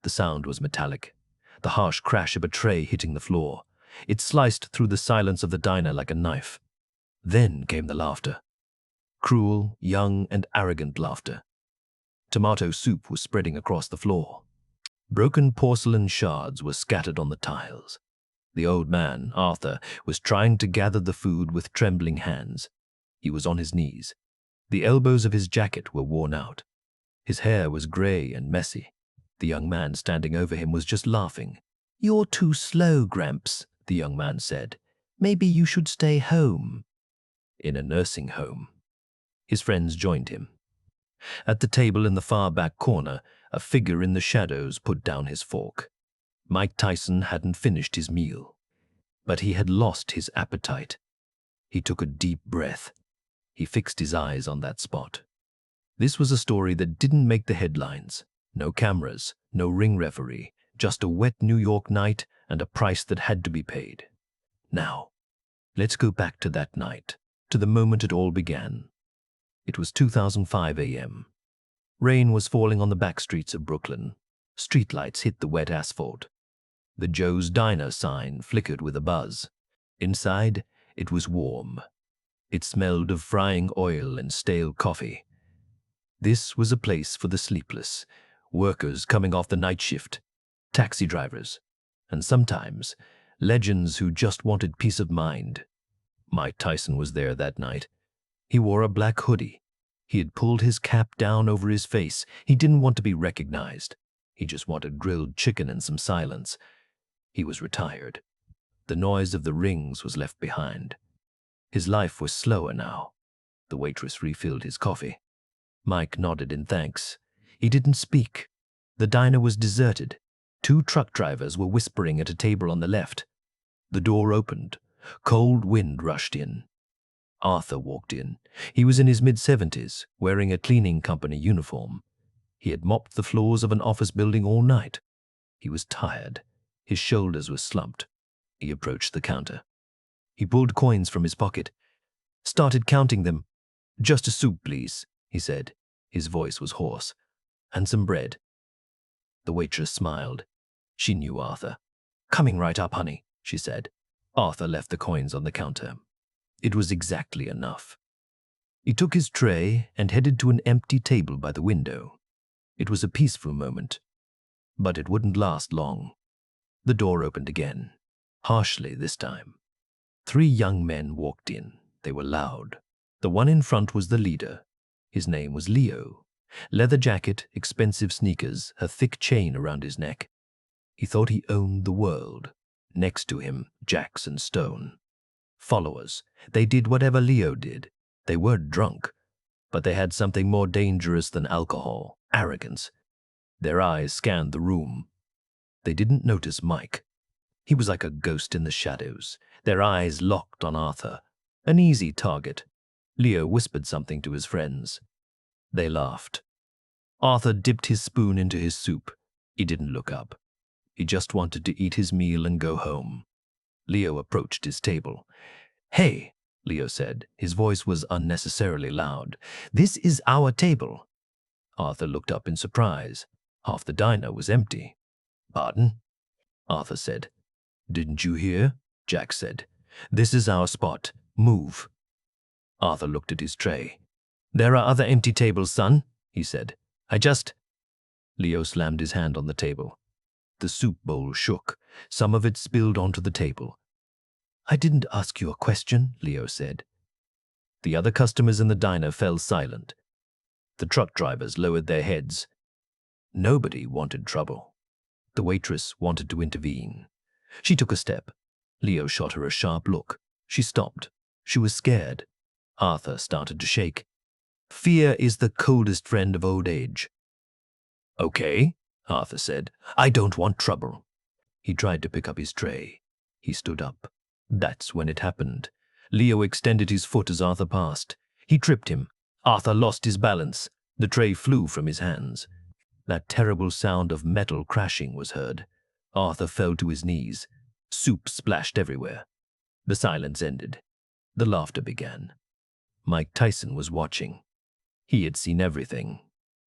The sound was metallic, the harsh crash of a tray hitting the floor. It sliced through the silence of the diner like a knife. Then came the laughter. Cruel, young, and arrogant laughter. Tomato soup was spreading across the floor. Broken porcelain shards were scattered on the tiles. The old man, Arthur, was trying to gather the food with trembling hands. He was on his knees. The elbows of his jacket were worn out. His hair was gray and messy. The young man standing over him was just laughing. "You're too slow, Gramps," the young man said. "Maybe you should stay home." In a nursing home. His friends joined him. At the table in the far back corner, a figure in the shadows put down his fork. Mike Tyson hadn't finished his meal, but he had lost his appetite. He took a deep breath. He fixed his eyes on that spot. This was a story that didn't make the headlines. No cameras, no ring referee, just a wet New York night and a price that had to be paid. Now, let's go back to that night, to the moment it all began. It was 2005 a.m. Rain was falling on the back streets of Brooklyn. Streetlights hit the wet asphalt. The Joe's Diner sign flickered with a buzz. Inside, it was warm. It smelled of frying oil and stale coffee. This was a place for the sleepless, workers coming off the night shift, taxi drivers, and sometimes legends who just wanted peace of mind. Mike Tyson was there that night. He wore a black hoodie. He had pulled his cap down over his face. He didn't want to be recognized. He just wanted grilled chicken and some silence. He was retired. The noise of the rings was left behind. His life was slower now. The waitress refilled his coffee. Mike nodded in thanks. He didn't speak. The diner was deserted. 2 truck drivers were whispering at a table on the left. The door opened. Cold wind rushed in. Arthur walked in. He was in his mid-70s, wearing a cleaning company uniform. He had mopped the floors of an office building all night. He was tired. His shoulders were slumped. He approached the counter. He pulled coins from his pocket, started counting them. "Just a soup, please," he said. His voice was hoarse. "And some bread." The waitress smiled. She knew Arthur. "Coming right up, honey," she said. Arthur left the coins on the counter. It was exactly enough. He took his tray and headed to an empty table by the window. It was a peaceful moment, but it wouldn't last long. The door opened again, harshly this time. 3 young men walked in. They were loud. The one in front was the leader. His name was Leo. Leather jacket, expensive sneakers, a thick chain around his neck. He thought he owned the world. Next to him, Jax and Stone. Followers. They did whatever Leo did. They weren't drunk, but they had something more dangerous than alcohol: arrogance. Their eyes scanned the room. They didn't notice Mike. He was like a ghost in the shadows, their eyes locked on Arthur. An easy target. Leo whispered something to his friends. They laughed. Arthur dipped his spoon into his soup. He didn't look up. He just wanted to eat his meal and go home. Leo approached his table. "Hey," Leo said. His voice was unnecessarily loud. "This is our table." Arthur looked up in surprise. Half the diner was empty. "Pardon?" Arthur said. "Didn't you hear?" Jack said. "This is our spot. Move." Arthur looked at his tray. "There are other empty tables, son," he said. Leo slammed his hand on the table. The soup bowl shook. Some of it spilled onto the table. "I didn't ask you a question," Leo said. The other customers in the diner fell silent. The truck drivers lowered their heads. Nobody wanted trouble. The waitress wanted to intervene. She took a step. Leo shot her a sharp look. She stopped. She was scared. Arthur started to shake. Fear is the coldest friend of old age. "Okay," Arthur said. "I don't want trouble." He tried to pick up his tray. He stood up. That's when it happened. Leo extended his foot as Arthur passed. He tripped him. Arthur lost his balance. The tray flew from his hands. That terrible sound of metal crashing was heard. Arthur fell to his knees. Soup splashed everywhere. The silence ended. The laughter began. Mike Tyson was watching. He had seen everything.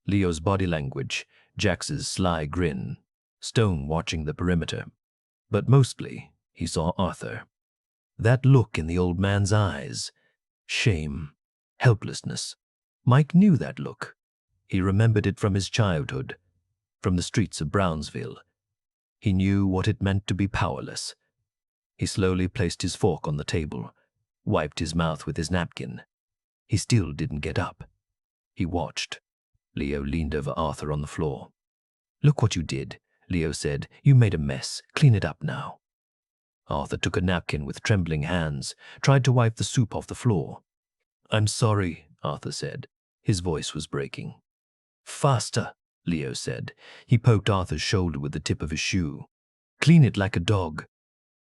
Leo's body language, Jax's sly grin, Stone watching the perimeter. But mostly, he saw Arthur. That look in the old man's eyes. Shame. Helplessness. Mike knew that look. He remembered it from his childhood, from the streets of Brownsville. He knew what it meant to be powerless. He slowly placed his fork on the table, wiped his mouth with his napkin. He still didn't get up. He watched. Leo leaned over Arthur on the floor. "Look what you did," Leo said. "You made a mess. Clean it up now." Arthur took a napkin with trembling hands, tried to wipe the soup off the floor. "I'm sorry," Arthur said. His voice was breaking. "Faster," Leo said. He poked Arthur's shoulder with the tip of his shoe. "Clean it like a dog."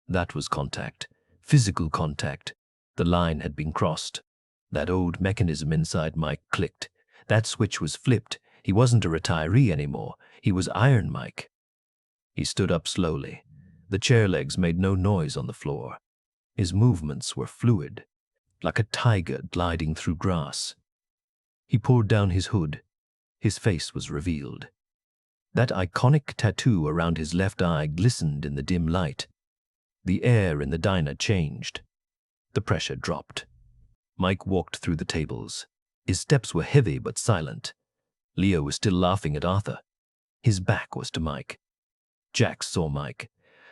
That was contact. Physical contact. The line had been crossed. That old mechanism inside Mike clicked. That switch was flipped. He wasn't a retiree anymore. He was Iron Mike. He stood up slowly. The chair legs made no noise on the floor. His movements were fluid, like a tiger gliding through grass. He pulled down his hood. His face was revealed. That iconic tattoo around his left eye glistened in the dim light. The air in the diner changed. The pressure dropped. Mike walked through the tables. His steps were heavy but silent. Leo was still laughing at Arthur. His back was to Mike. Jack saw Mike.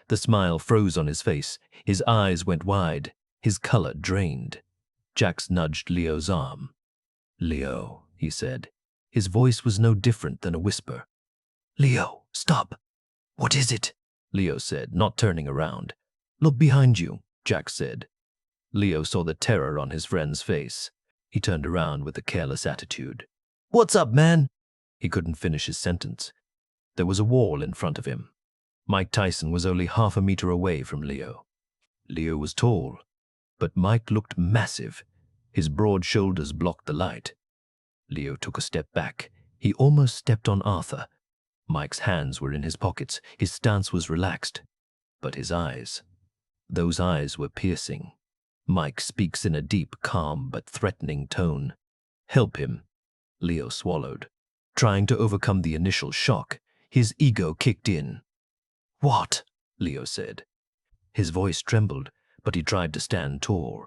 The smile froze on his face. His eyes went wide. His color drained. Jax nudged Leo's arm. "Leo," he said. His voice was no different than a whisper. "Leo, stop." "What is it?" Leo said, not turning around. "Look behind you," Jack said. Leo saw the terror on his friend's face. He turned around with a careless attitude. "What's up, man?" He couldn't finish his sentence. There was a wall in front of him. Mike Tyson was only half a meter away from Leo. Leo was tall, but Mike looked massive. His broad shoulders blocked the light. Leo took a step back. He almost stepped on Arthur. Mike's hands were in his pockets. His stance was relaxed. But his eyes, those eyes were piercing. Mike speaks in a deep, calm, but threatening tone. "Help him." Leo swallowed. Trying to overcome the initial shock, his ego kicked in. "What?" Leo said. His voice trembled, but he tried to stand tall.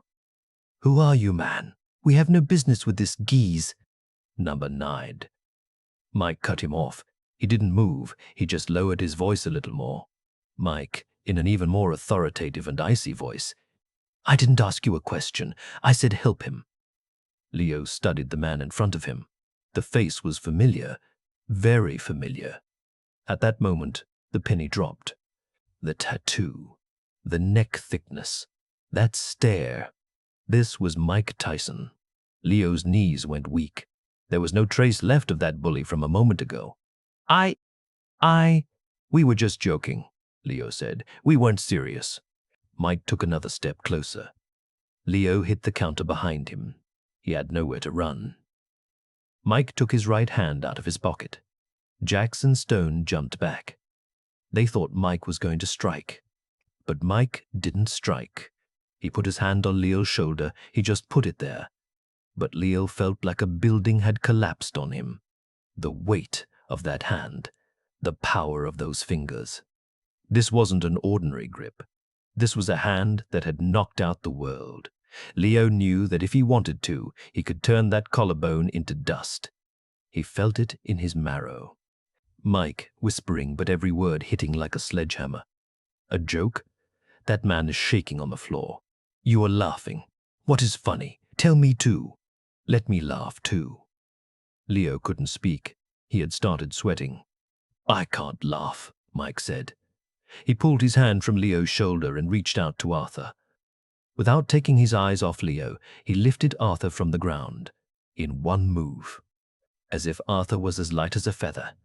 "Who are you, man? We have no business with this geese." Number 9. Mike cut him off. He didn't move. He just lowered his voice a little more. Mike, in an even more authoritative and icy voice, "I didn't ask you a question. I said help him." Leo studied the man in front of him. The face was familiar, very familiar. At that moment, the penny dropped. The tattoo, the neck thickness, that stare. This was Mike Tyson. Leo's knees went weak. There was no trace left of that bully from a moment ago. We were just joking," Leo said. "We weren't serious." Mike took another step closer. Leo hit the counter behind him. He had nowhere to run. Mike took his right hand out of his pocket. Jax and Stone jumped back. They thought Mike was going to strike. But Mike didn't strike. He put his hand on Leo's shoulder. He just put it there. But Leo felt like a building had collapsed on him. The weight of that hand. The power of those fingers. This wasn't an ordinary grip. This was a hand that had knocked out the world. Leo knew that if he wanted to, he could turn that collarbone into dust. He felt it in his marrow. Mike, whispering but every word hitting like a sledgehammer. "A joke? That man is shaking on the floor. You are laughing. What is funny? Tell me too. Let me laugh too." Leo couldn't speak. He had started sweating. "I can't laugh," Mike said. He pulled his hand from Leo's shoulder and reached out to Arthur. Without taking his eyes off Leo, he lifted Arthur from the ground, in one move. As if Arthur was as light as a feather.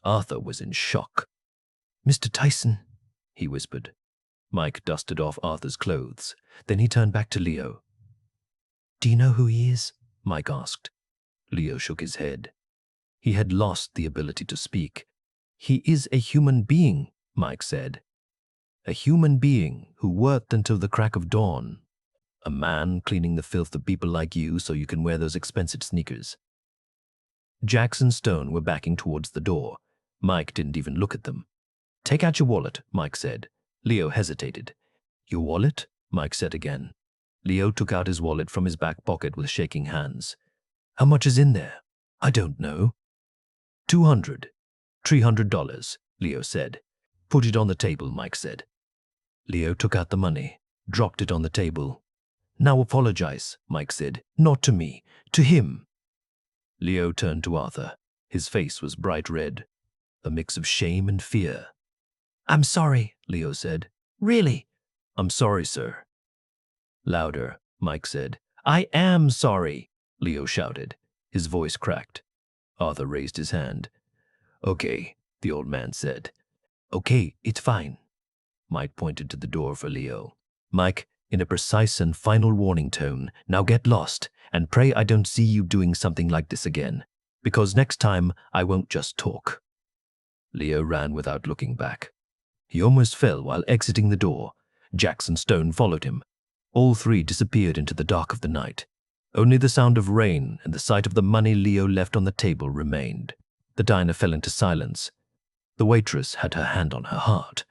Arthur was in shock. "Mr. Tyson," he whispered. Mike dusted off Arthur's clothes. Then he turned back to Leo. "Do you know who he is?" Mike asked. Leo shook his head. He had lost the ability to speak. "He is a human being," Mike said. "A human being who worked until the crack of dawn. A man cleaning the filth of people like you so you can wear those expensive sneakers." Jax and Stone were backing towards the door. Mike didn't even look at them. Take out your wallet, Mike said. Leo hesitated. Your wallet? Mike said again. Leo took out his wallet from his back pocket with shaking hands. How much is in there? I don't know. $300, Leo said. Put it on the table, Mike said. Leo took out the money, dropped it on the table. Now apologize, Mike said. Not to me, to him. Leo turned to Arthur. His face was bright red, a mix of shame and fear. I'm sorry, Leo said. Really? I'm sorry, sir. Louder, Mike said. I am sorry, Leo shouted. His voice cracked. Arthur raised his hand. Okay, the old man said. Okay, it's fine. Mike pointed to the door for Leo. Mike, in a precise and final warning tone, now get lost and pray I don't see you doing something like this again, because next time I won't just talk. Leo ran without looking back. He almost fell while exiting the door. Jackson Stone followed him. All three disappeared into the dark of the night. Only the sound of rain and the sight of the money Leo left on the table remained. The diner fell into silence. The waitress had her hand on her heart.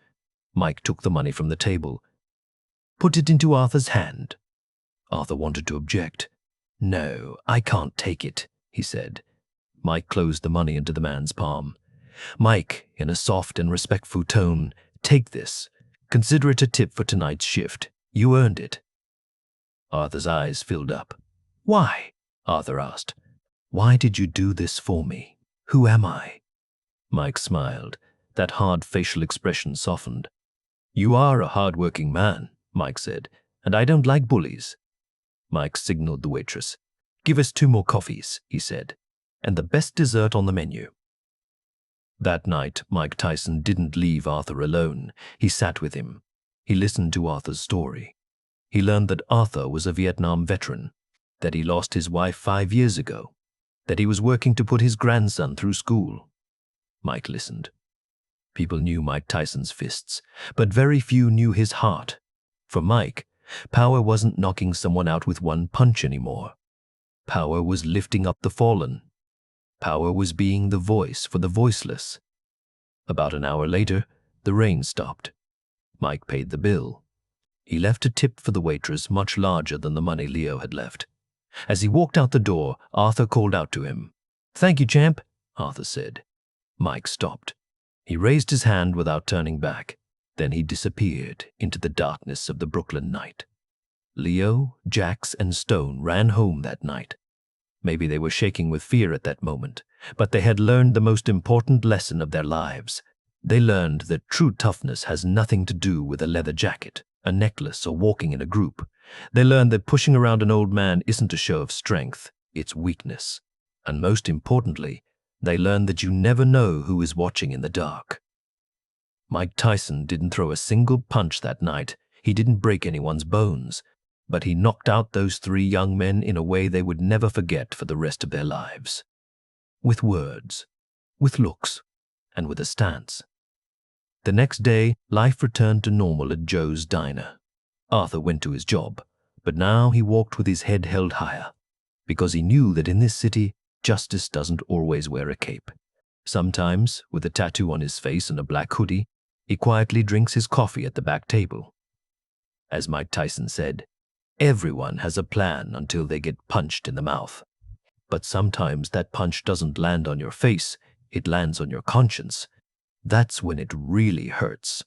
Mike took the money from the table. Put it into Arthur's hand. Arthur wanted to object. No, I can't take it, he said. Mike closed the money into the man's palm. Mike, in a soft and respectful tone, take this. Consider it a tip for tonight's shift. You earned it. Arthur's eyes filled up. Why? Arthur asked. Why did you do this for me? Who am I? Mike smiled. That hard facial expression softened. You are a hard-working man, Mike said, and I don't like bullies. Mike signaled the waitress. Give us 2 more coffees, he said, and the best dessert on the menu. That night, Mike Tyson didn't leave Arthur alone. He sat with him. He listened to Arthur's story. He learned that Arthur was a Vietnam veteran, that he lost his wife 5 years ago, that he was working to put his grandson through school. Mike listened. People knew Mike Tyson's fists, but very few knew his heart. For Mike, power wasn't knocking someone out with 1 punch anymore. Power was lifting up the fallen. Power was being the voice for the voiceless. About an hour later, the rain stopped. Mike paid the bill. He left a tip for the waitress much larger than the money Leo had left. As he walked out the door, Arthur called out to him. Thank you, champ, Arthur said. Mike stopped. He raised his hand without turning back. Then he disappeared into the darkness of the Brooklyn night. Leo, Jax, and Stone ran home that night. Maybe they were shaking with fear at that moment, but they had learned the most important lesson of their lives. They learned that true toughness has nothing to do with a leather jacket, a necklace, or walking in a group. They learned that pushing around an old man isn't a show of strength, it's weakness. And most importantly, they learned that you never know who is watching in the dark. Mike Tyson didn't throw a single punch that night. He didn't break anyone's bones. But he knocked out those 3 young men in a way they would never forget for the rest of their lives. With words, with looks, and with a stance. The next day, life returned to normal at Joe's diner. Arthur went to his job, but now he walked with his head held higher, because he knew that in this city, justice doesn't always wear a cape. Sometimes, with a tattoo on his face and a black hoodie, he quietly drinks his coffee at the back table. As Mike Tyson said, everyone has a plan until they get punched in the mouth. But sometimes that punch doesn't land on your face, it lands on your conscience. That's when it really hurts.